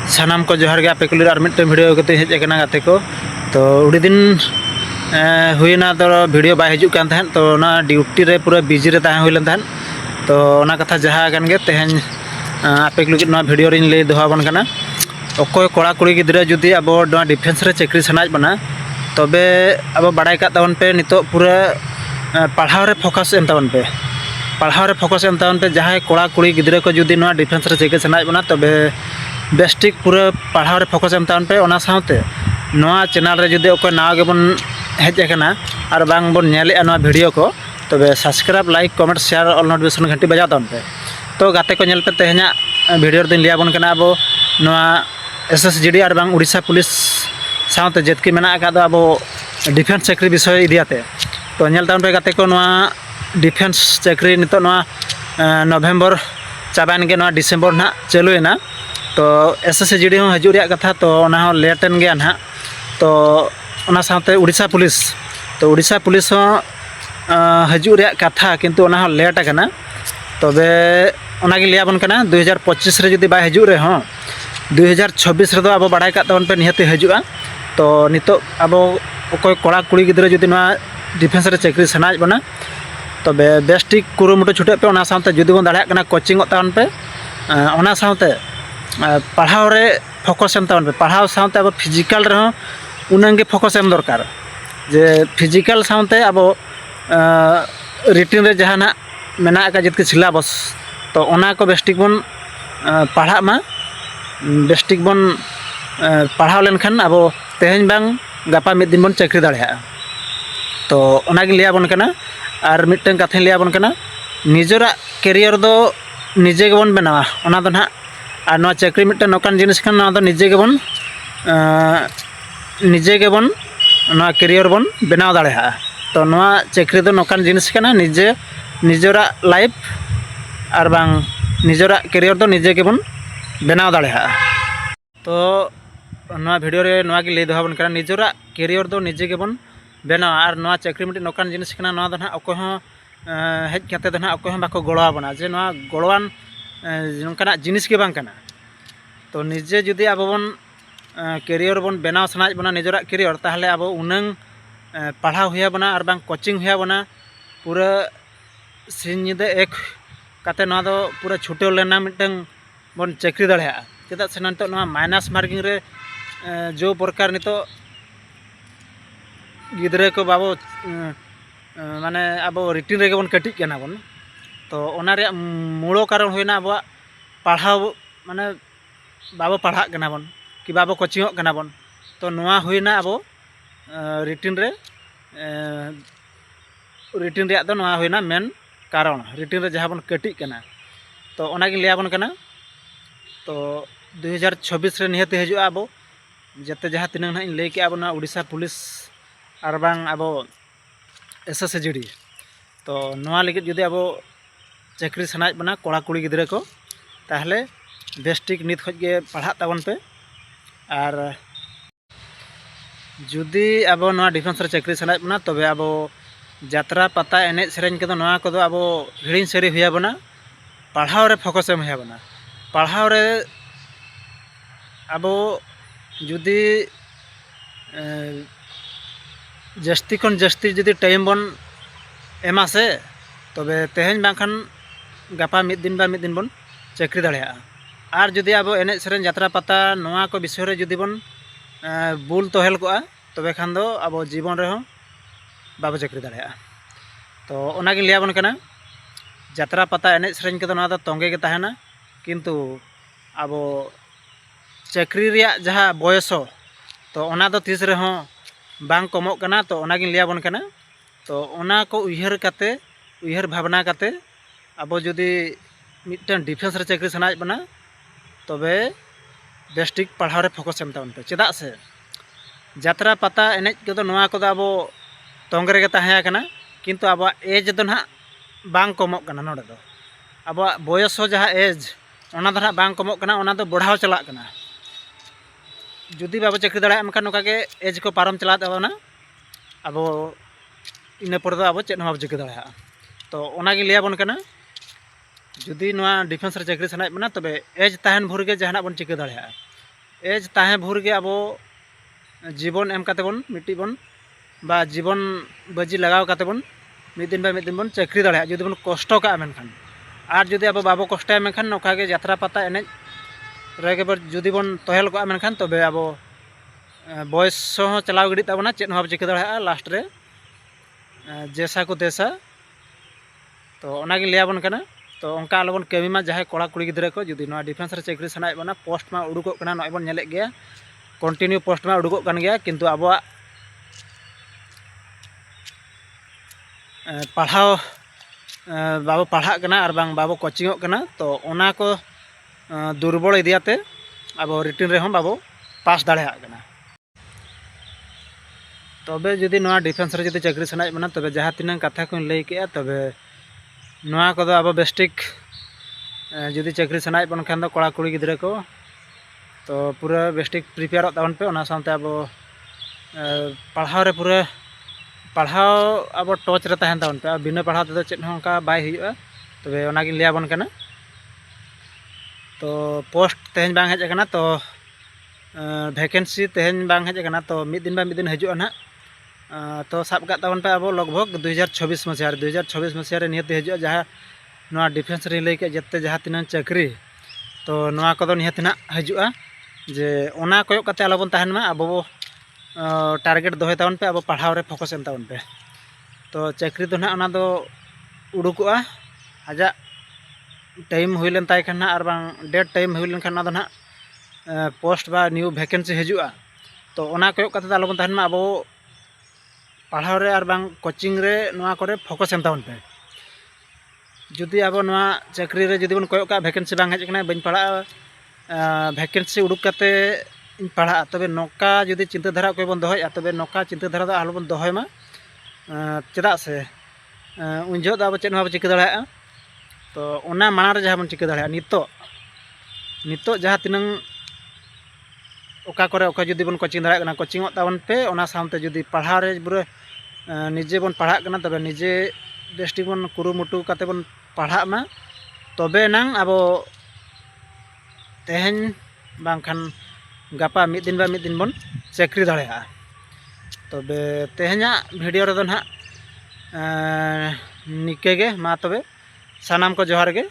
सानाम को जोहार गे आपे कुली मिट्टे भिडियो कते हेज एकना गाते को तो उड़ी दिन हुईना तो भिडियो बाय हिजुक कान तहन तो ना ड्यूटी रे पूरा बिजी रे ताहे हुइलन तहन तो ओना कथा जहा गान गे तेहन आपे कुली ना भिडियो रिन ले दोहाबन कना अकोय कोड़ा कुड़ी गिद्रा जुदी अब ना डिफेंस रे चक्री सनाज बना तबे अब बाडाय का तबन पे नितो पूरा पढ़ाव रे फोकस एम तबन पे पढ़ाव रे फोकस एम तबन पे जहाय कोड़ा कुड़ी गिद्रा को जुदी ना डिफेंस रे चक्री सनाज बना तबे बेस्टिक पूरा पढ़ाव रे फोकस एम तबन पे ओना साथे नोआ चैनल रे जुदी अकोय नाव गेबन हेज एकना आर बांग बन नेलेआ नोआ भिडियो को तबे subscribe like comment share all notification घंटी बजाव तबन पे तो गाते को नेल पे तेहना भिडियो दिन लिया बन कना अब नोआ SSGD और बांग उड़ीसा पुलिस साथे जेतकी मेना का अब डिफेंस चक्री विषय इदियाते तो नेल तबन पे गाते को नोआ डिफेंस चक्री नितो नोआ नवेम्बर चाबान गे नोआ डिसेम्बर ना चालुएना तो SSGD हो हजू रे कथा तो ओना हो लेटेन गया ना तो ओना साथे उड़ीसा पुलिस हो हजू रे कथा किंतु ओना हो लेट आकना तबे ओना गे लियाबन कना 2025 रे जुदी बाय हजू रे हो 2026 रे दो अब बाडाय का तबन पे निहते हजुआ तो नितो अब अकोय कोड़ा कुड़ी गिद्रा जुदी ना डिफेंस रे चक्री सनाज बना तबे बेस्टिक कुरुमुटु छुटे पे ओना साथे जुदी बन दाड़ाया कना कोचिंग तबन पे ओना साथे पढ़ाव रे फोकस एम तबन पे पढ़ाव साथे अब फिजिकल रे उनंगे फोकस एम दरकार जे फिजिकल साथे अब रिटिन रे जहाना मेना का जितके सिलेबस तो ओना को बेस्टिक बन पढ़ा मा बेस्टिक बन पढ़ाव लेनखान अब तेहन बांग गापा मिद दिन बन चक्री दाड़ेया तो ओनागे लिया बन कना और मिटन कथा लिया बन कना निजरा कैरियर दो निजे गेबन बनावा ओना दो ना और नोआ चक्री मिटन नोकान जिनिस खान नोआ दो निजे गेबन नोआ कैरियर बन बनाव दाड़ेया तो नोआ चक्री दो नोकान जिनिस खाना निजे निजरा लाइफ और बांग निजरा कैरियर दो निजे गेबन बनाव दाड़ेया तो नोआ भिडियो रे नोआ गे लई दोहाबन कना निजरा कैरियर दो निजे गेबन बनावा और नोआ चक्री मिटन नोकान जिनिस खाना नोआ दो ना अकोय हो हेज काते दो ना अकोय हो बाको गड़ोआबना जे नोआ गड़ोआन नोंकाना जिनिस के बांग कना तो निजे जुदी अब बन कैरियर बन बनाव सनाज बना निजरा कैरियर ताहले अब उनंग पढ़ाव हुआ बना और बांग कोचिंग हुआ बना पूरा सिन निदे एक काते नोआ दो पूरा छुटेव लेना मिटन बन चक्री दाड़ेया चेदा से नितो नोआ माइनस मार्किंग रे जो प्रकार नितो गिद्रे को बाबो माने अब रिटिन रे बन कटिक केना बन तो ओना रे मूलो कारण होइना अब पढ़ाव माने बाबो पढ़ा केना बन कि बाबो कोचिंग केना बन तो नोआ होइना अब रिटिन रे दो नोआ होइना मेन कारण रिटिन रे जहां बन कटिक केना तो ओना गे लिया बन केना तो 2026 रे निहते हजुआ अब जते जहां तिनंग ना लई के अब ना उड़ीसा पुलिस और बांग अब SSGD तो नोआ लगित जुदी अब चक्री सनाज बना कोड़ा कुड़ी गिद्रा को ताहले बेस्टिक नित खज गे पढ़ा तबन पे और जुदी अब नोआ डिफेंस रे चक्री सनाज बना तबे अब यात्रा पता एने सेरेन के नोआ को अब हिड़िन सेरी हुआ बना पढ़ाव रे फोकस एम हुआ बना पढ़ाव रे अब जुदी जस्ती खन जस्ती जुदी टाइम बन एमा से तबे तेहन बांखान गापा मिद दिन बन चक्री दाड़ेया और जुदी अब एने सेरेन यात्रा पता नोआ को विषय रे जुदी बन बुल तोहेल कोआ तबे खान दो अब जीवन रे हो बाबो चक्री दाड़ेया तो ओनागे लिया बन कना यात्रा पता एने सेरेन के नोआ दो तोंगे के ताहेना किंतु अब चक्री रिया जहाँ बयस तो ओना दो तीस रे हो बांग कमोग कना तो ओनागे लिया बन कना तो ओना को उयहर भावना काते अब जुदी मिटन डिफेंस रे चक्री सनाज बना तबे बेस्टिक पढ़ाव रे फोकस एम तबन पे चेदा से यात्रा पता एनेज को नोआ को अब तोंगे रे ताहेया कना किंतु अब एज दो ना बांग कमोग कना नोडे दो अब बयस जहाँ एज ओना दो ना बांग कमोग कना ओना दो बढ़ाव चला कना जुदी बाबो चक्री दाड़ा एमखान नोका के एज को पारम चला ताबना अब इना पर दो अब चेद बाबो चिका दाड़ा तो ओनागे लिया बन कना जुदी नोआ डिफेंस रे चक्री सनाय बना तबे एज ताहन भोर गे जहाना बन चिका दाड़ा एज ताहे भूर के अब जीवन एम काते बन मिट्टी बन बा जीवन बाजी लगाव काते बन मिद दिन बन चाकरी दाड़ा जुदी बन कष्ट का मेनखान और जुदी अब बाबो कष्टा मेनखान नौका गे यात्रा पाता एने रेगे जुदी बन तहल को मेनखान तबे अब बयस हो चलाव गिड़ी ताबना चेद हो चिका दाड़ा लास्ट रे जैसा को तैसा तो ओनागे लियाबन कना तो उनका आलोबन कमी मा जहाँ कड़ा कुड़ी गिद्रा को जुदी ना डिफेंस रे चाकरी सनाय बना पोस्ट मा उडुको कना नय बन नेले गया कंटिन्यू पोस्ट मा उडुको कन गया किंतु अब पढ़ाओ बाबो पढ़ा कना और बांग बाबो कोचिंग कना तो ओना को दुर्बल इदियाते अब रिटिन रे हम बाबो पास दाड़ा कना तबे जुदी ना डिफेंस रे जुदी चाकरी सनाय बना तबे जहाँ तीन कथा को लई के तबे नोआ को अब बेस्टिक जुदी चाकरी सनाय बन खान दो कड़ा कुड़ी गिद्रा को तो पूरा बेस्टिक प्रिपेयर तबन पे ओना सामते अब पढ़ाव रे पूरा पढ़ाव अब टच रे तहन तबन पे बिना पढ़ाव ते चेद हों का बाय हुआ तबे ओनागी लियाबन कना तो पोस्ट तेहन बांग हेज कना तो वैकेंसी तेहन बांग हेज कना तो मिद दिन हजुआ ना तो साब का तबन पे अब लगभग 2026 मसीहा रे निहत हजुआ जहाँ नोआ डिफेंस रे लई के जत्ते जहाँ तीन चाकरी तो नोआ को निहत ना हजुआ जे ओना कोय कते आलोबन तहन मा अब टारगेट दोहे तबन पे अब पढ़ाव रे फोकस एन तबन पे तो चाकरी तो ना ओना दो उडुकुआ आजा टाइम हुइलेन ताय खान ना और बांग डेट टाइम हुइलेन खान ना दो ना पोस्ट बा न्यू वैकेंसी हजुआ तो ओना कोय कते आलोबन तहन मा अब पढ़ाव रे और बांग कोचिंग रे नोआ करे फोकस एन तबन पे जुदी अब नोआ चाकरी रे जुदी बन कोय का वैकेंसी बांग हेज कना बन पढ़ा वैकेंसी उडुक कते पढ़ा तबे नौका जुदी चिंताधारा कोई बन दोहया तबे नौका चिंताधारा दो आलो बन दोहयमा चेदा से उन जो अब चेद हो चिका दाड़ा तो ओना माना रे जहाँ बन चिका दाड़ा नितो जहाँ तीन ओका करे ओका जुदी बन कोचिंग दाड़ा कना कोचिंग तबन पे ओना सामते जुदी पढ़ा रे बुरे निजे बन पढ़ा कना तबे निजे बेस्टिक बन कुरुमुटु काते बन पढ़ा मा तबे नांग अब तेहन बांखान गापा मिद दिन बन चाकरी दाड़ा तबे तेहना भिडियो रे दो ना निके गे मा तबे सानाम को जोहार गे।